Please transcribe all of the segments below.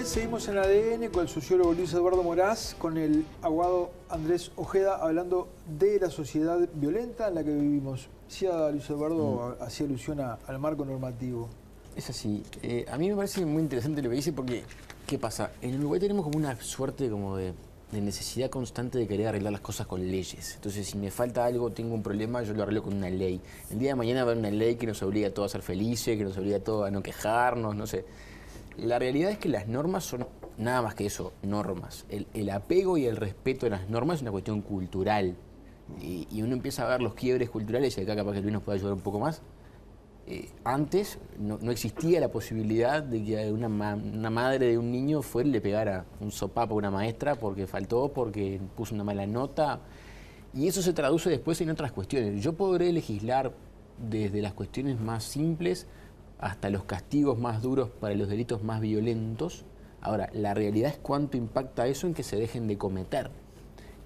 Seguimos en ADN con el sociólogo Luis Eduardo Moraz, con el abogado Andrés Ojeda, hablando de la sociedad violenta en la que vivimos. Decía Luis Eduardo, hacía alusión al marco normativo. Es así. A mí me parece muy interesante lo que dice porque, ¿qué pasa? En Uruguay tenemos como una suerte como de necesidad constante de querer arreglar las cosas con leyes. Entonces, si me falta algo, tengo un problema, yo lo arreglo con una ley. El día de mañana va a haber una ley que nos obliga a todos a ser felices, que nos obliga a todos a no quejarnos, no sé. La realidad es que las normas son nada más que eso, normas. El apego y el respeto a las normas es una cuestión cultural. Y uno empieza a ver los quiebres culturales, y acá capaz que Luis nos puede ayudar un poco más. Antes no existía la posibilidad de que una madre de un niño fuera y le pegara un sopapo a una maestra porque faltó, porque puso una mala nota. Y eso se traduce después en otras cuestiones. Yo podré legislar desde las cuestiones más simples hasta los castigos más duros para los delitos más violentos. Ahora, la realidad es cuánto impacta eso en que se dejen de cometer.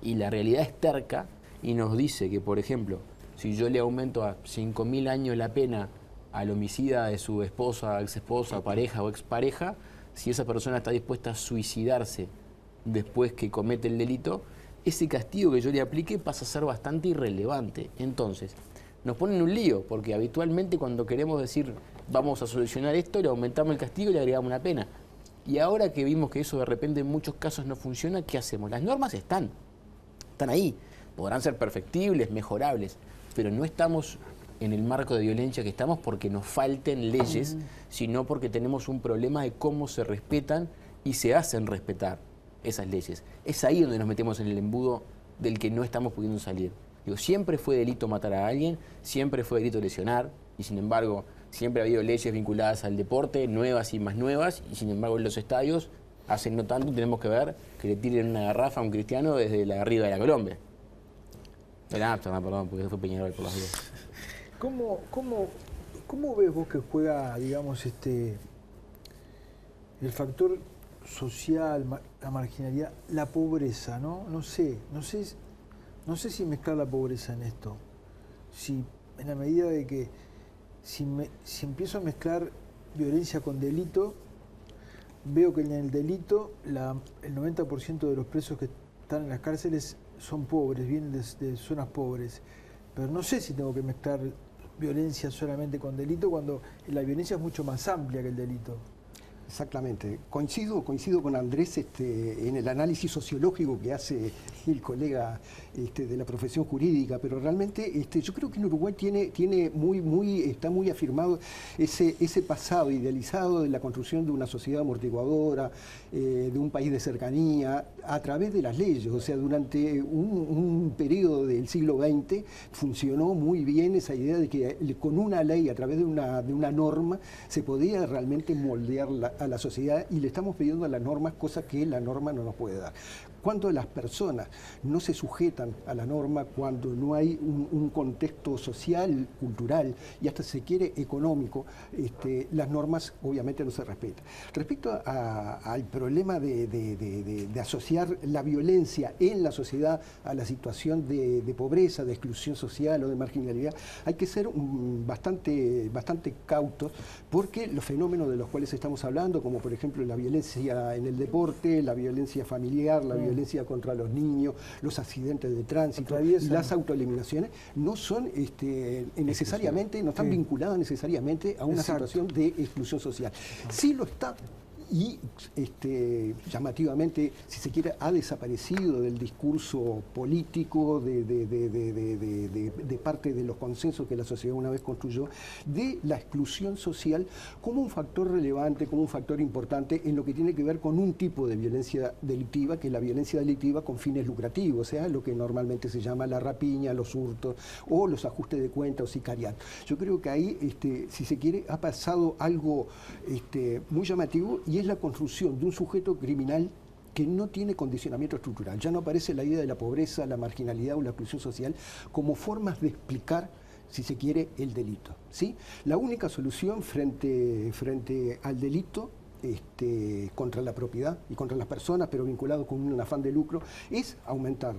Y la realidad es terca y nos dice que, por ejemplo, si yo le aumento a 5.000 años la pena al homicida de su esposa, exesposa, pareja o expareja, si esa persona está dispuesta a suicidarse después que comete el delito, ese castigo que yo le aplique pasa a ser bastante irrelevante. Entonces, nos ponen un lío, porque habitualmente cuando queremos decir vamos a solucionar esto, le aumentamos el castigo y le agregamos una pena. Y ahora que vimos que eso de repente en muchos casos no funciona, ¿qué hacemos? Las normas están ahí, podrán ser perfectibles, mejorables, pero no estamos en el marco de violencia que estamos porque nos falten leyes, sino porque tenemos un problema de cómo se respetan y se hacen respetar esas leyes. Es ahí donde nos metemos en el embudo del que no estamos pudiendo salir. Digo, siempre fue delito matar a alguien, siempre fue delito lesionar, y sin embargo siempre ha habido leyes vinculadas al deporte, nuevas y más nuevas, y sin embargo en los estadios, hace no tanto tenemos que ver que le tiren una garrafa a un cristiano desde la arriba de la Colombia. Perdón, porque fue Peñarol por las dudas. ¿Cómo ves vos que juega, digamos, el factor social, la marginalidad, la pobreza, ¿no? No sé si mezclar la pobreza en esto. Si en la medida de que si empiezo a mezclar violencia con delito, veo que en el delito el 90% de los presos que están en las cárceles son pobres, vienen de zonas pobres. Pero no sé si tengo que mezclar violencia solamente con delito cuando la violencia es mucho más amplia que el delito. Exactamente. Coincido con Andrés en el análisis sociológico que hace el colega de la profesión jurídica, pero realmente yo creo que en Uruguay está muy afirmado ese pasado idealizado de la construcción de una sociedad amortiguadora, de un país de cercanía, a través de las leyes. O sea, durante un periodo del siglo XX funcionó muy bien esa idea de que con una ley, a través de una norma, se podía realmente moldear a la sociedad, y le estamos pidiendo a las normas cosas que la norma no nos puede dar. Cuando las personas no se sujetan a la norma, cuando no hay un contexto social, cultural y hasta se quiere económico, las normas obviamente no se respetan. Respecto al problema de asociar la violencia en la sociedad a la situación de pobreza, de exclusión social o de marginalidad, hay que ser bastante cautos, porque los fenómenos de los cuales estamos hablando, como por ejemplo la violencia en el deporte, la violencia familiar, la violencia contra los niños, los accidentes de tránsito, las autoeliminaciones, no son necesariamente, no están vinculadas necesariamente a una situación de exclusión social. Sí lo está. Y llamativamente, si se quiere, ha desaparecido del discurso político de parte de los consensos que la sociedad una vez construyó, de la exclusión social como un factor relevante, como un factor importante en lo que tiene que ver con un tipo de violencia delictiva, que es la violencia delictiva con fines lucrativos, o sea, lo que normalmente se llama la rapiña, los hurtos o los ajustes de cuentas o sicariato. Yo creo que ahí, si se quiere, ha pasado algo muy llamativo, y es la construcción de un sujeto criminal que no tiene condicionamiento estructural. Ya no aparece la idea de la pobreza, la marginalidad o la exclusión social como formas de explicar, si se quiere, el delito, ¿sí? La única solución frente al delito contra la propiedad y contra las personas, pero vinculado con un afán de lucro, es aumentar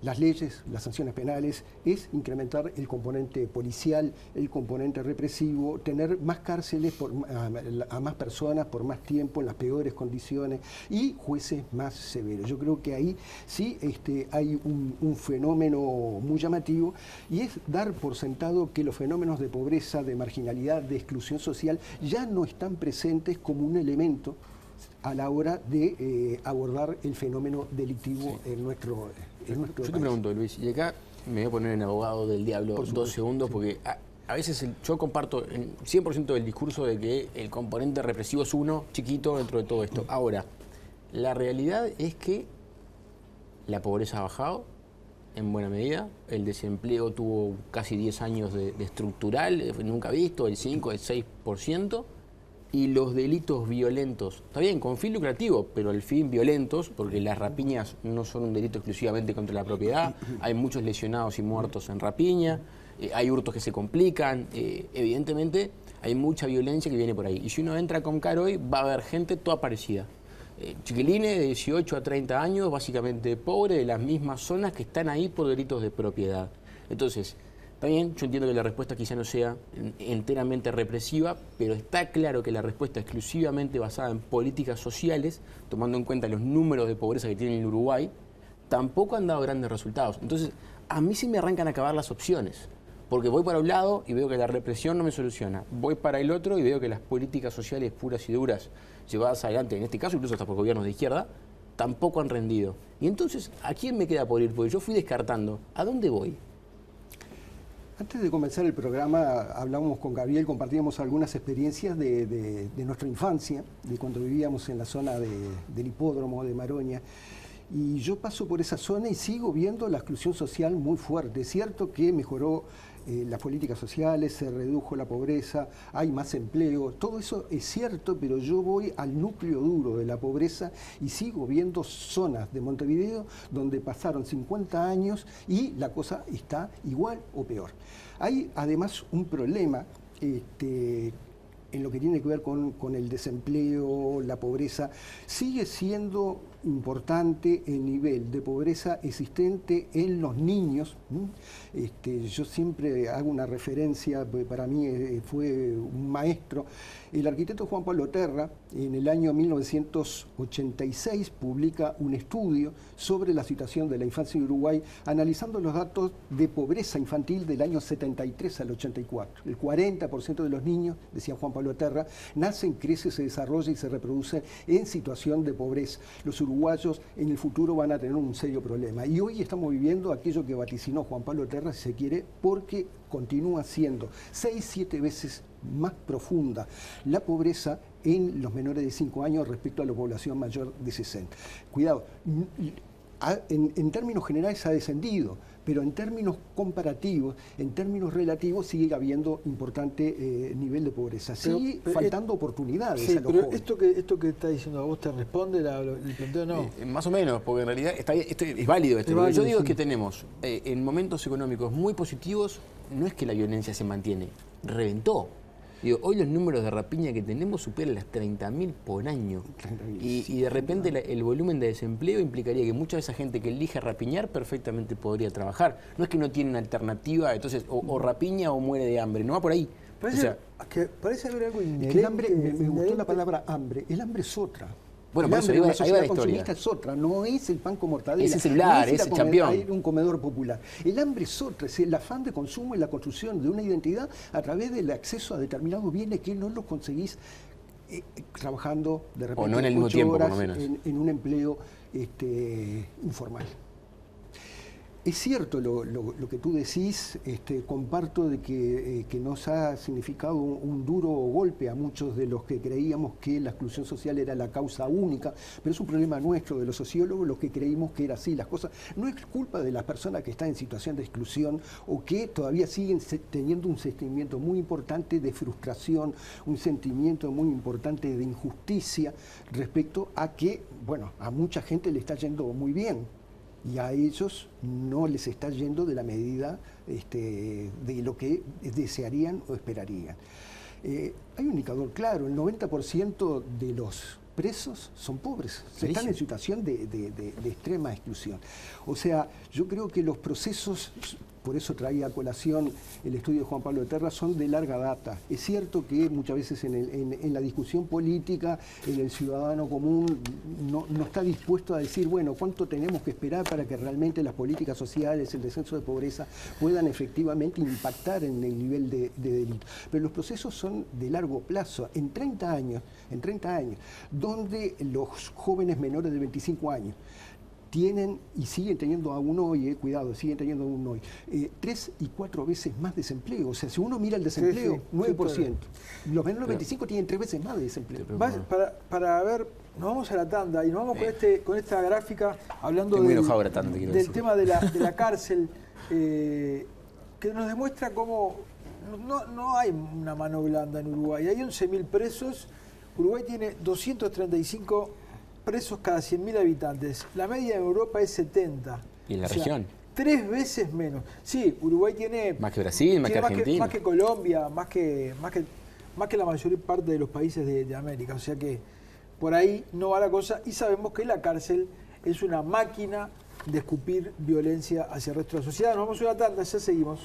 las leyes, las sanciones penales, es incrementar el componente policial, el componente represivo, tener más cárceles a más personas por más tiempo, en las peores condiciones, y jueces más severos. Yo creo que ahí sí hay un fenómeno muy llamativo, y es dar por sentado que los fenómenos de pobreza, de marginalidad, de exclusión social ya no están presentes como un elemento a la hora de abordar el fenómeno delictivo en nuestro país. Yo te pregunto, Luis, y acá me voy a poner en abogado del diablo dos segundos, porque a veces yo comparto en 100% del discurso de que el componente represivo es uno, chiquito, dentro de todo esto. Ahora, la realidad es que la pobreza ha bajado en buena medida, el desempleo tuvo casi 10 años de estructural, nunca visto, el 5, el 6%, y los delitos violentos, está bien, con fin lucrativo, pero al fin violentos, porque las rapiñas no son un delito exclusivamente contra la propiedad, hay muchos lesionados y muertos en rapiña, hay hurtos que se complican, evidentemente hay mucha violencia que viene por ahí. Y si uno entra con Caro hoy, va a haber gente toda parecida. Chiquilines de 18 a 30 años, básicamente pobres, de las mismas zonas que están ahí por delitos de propiedad. Entonces, también yo entiendo que la respuesta quizá no sea enteramente represiva, pero está claro que la respuesta exclusivamente basada en políticas sociales, tomando en cuenta los números de pobreza que tiene el Uruguay, tampoco han dado grandes resultados. Entonces, a mí sí me arrancan a acabar las opciones, porque voy para un lado y veo que la represión no me soluciona, voy para el otro y veo que las políticas sociales puras y duras llevadas adelante, en este caso incluso hasta por gobiernos de izquierda, tampoco han rendido. Y entonces, ¿a quién me queda por ir? Porque yo fui descartando, ¿a dónde voy? Antes de comenzar el programa, hablábamos con Gabriel, compartíamos algunas experiencias de nuestra infancia, de cuando vivíamos en la zona del hipódromo de Maroña. Y yo paso por esa zona y sigo viendo la exclusión social muy fuerte. Es cierto que mejoró las políticas sociales, se redujo la pobreza, hay más empleo, todo eso es cierto, pero yo voy al núcleo duro de la pobreza y sigo viendo zonas de Montevideo donde pasaron 50 años y la cosa está igual o peor. Hay además un problema en lo que tiene que ver con el desempleo, la pobreza. Sigue siendo importante el nivel de pobreza existente en los niños. Yo siempre hago una referencia, para mí fue un maestro, el arquitecto Juan Pablo Terra, en el año 1986 publica un estudio sobre la situación de la infancia en Uruguay, analizando los datos de pobreza infantil del año 73 al 84. El 40% de los niños, decía Juan Pablo Terra, nacen, crecen, se desarrollan y se reproducen en situación de pobreza. Los uruguayos en el futuro van a tener un serio problema. Y hoy estamos viviendo aquello que vaticinó Juan Pablo Terra, si se quiere, porque continúa siendo 6-7 veces más profunda la pobreza en los menores de 5 años respecto a la población mayor de 60. Cuidado, en términos generales ha descendido, pero en términos comparativos, en términos relativos, sigue habiendo importante nivel de pobreza. Sigue faltando oportunidades a los jóvenes. Esto que está diciendo a vos, ¿te responde el planteo? No. Más o menos, porque en realidad es válido esto. Lo que yo digo es que tenemos, en momentos económicos muy positivos, no es que la violencia se mantiene, reventó. Digo, hoy los números de rapiña que tenemos superan las 30.000 por año. Y de repente el volumen de desempleo implicaría que mucha de esa gente que elige rapiñar perfectamente podría trabajar. No es que no tienen alternativa, entonces o rapiña o muere de hambre. No va por ahí. Parece haber algo inherente. El hambre, me gustó la palabra hambre. El hambre es otra. Bueno, por eso ahí va la historia. Consumista es otra, no es el pan con mortadela. Es el celular, no es el campeón. Un comedor popular. El hambre es otra, es el afán de consumo y la construcción de una identidad a través del acceso a determinados bienes que no los conseguís trabajando de repente o no en el mismo tiempo, horas por lo menos. en un empleo informal. Es cierto lo que tú decís, comparto de que nos ha significado un duro golpe a muchos de los que creíamos que la exclusión social era la causa única, pero es un problema nuestro, de los sociólogos, los que creímos que era así. Las cosas no es culpa de las personas que están en situación de exclusión o que todavía siguen teniendo un sentimiento muy importante de frustración, un sentimiento muy importante de injusticia respecto a que, bueno, a mucha gente le está yendo muy bien. Y a ellos no les está yendo de la medida de lo que desearían o esperarían. Hay un indicador claro, el 90% de los presos son pobres, están Clarísimo. en situación de extrema exclusión. O sea, yo creo que los procesos, por eso traía a colación el estudio de Juan Pablo de Terra, son de larga data. Es cierto que muchas veces en la discusión política, el ciudadano común no está dispuesto a decir, bueno, ¿cuánto tenemos que esperar para que realmente las políticas sociales, el descenso de pobreza, puedan efectivamente impactar en el nivel de delito? Pero los procesos son de largo plazo, en 30 años, donde los jóvenes menores de 25 años tienen y siguen teniendo aún hoy, siguen teniendo aún hoy, 3 y 4 veces más desempleo. O sea, si uno mira el desempleo, Sí, 9%. Los menores de 25 tienen 3 veces más de desempleo. Para ver, nos vamos a la tanda y nos vamos con esta gráfica hablando Estoy muy enojado ahora, tanda, quiero del decir. tema de la cárcel, que nos demuestra cómo no hay una mano blanda en Uruguay. Hay 11.000 presos. Uruguay tiene 235 presos cada 100.000 habitantes. La media en Europa es 70. ¿Y en la región? 3 veces menos. Sí, Uruguay tiene... Más que Brasil, más que Argentina. Más que Colombia, más que la mayor parte de los países de América. O sea que por ahí no va la cosa. Y sabemos que la cárcel es una máquina de escupir violencia hacia el resto de la sociedad. Nos vamos a una tanda, ya seguimos.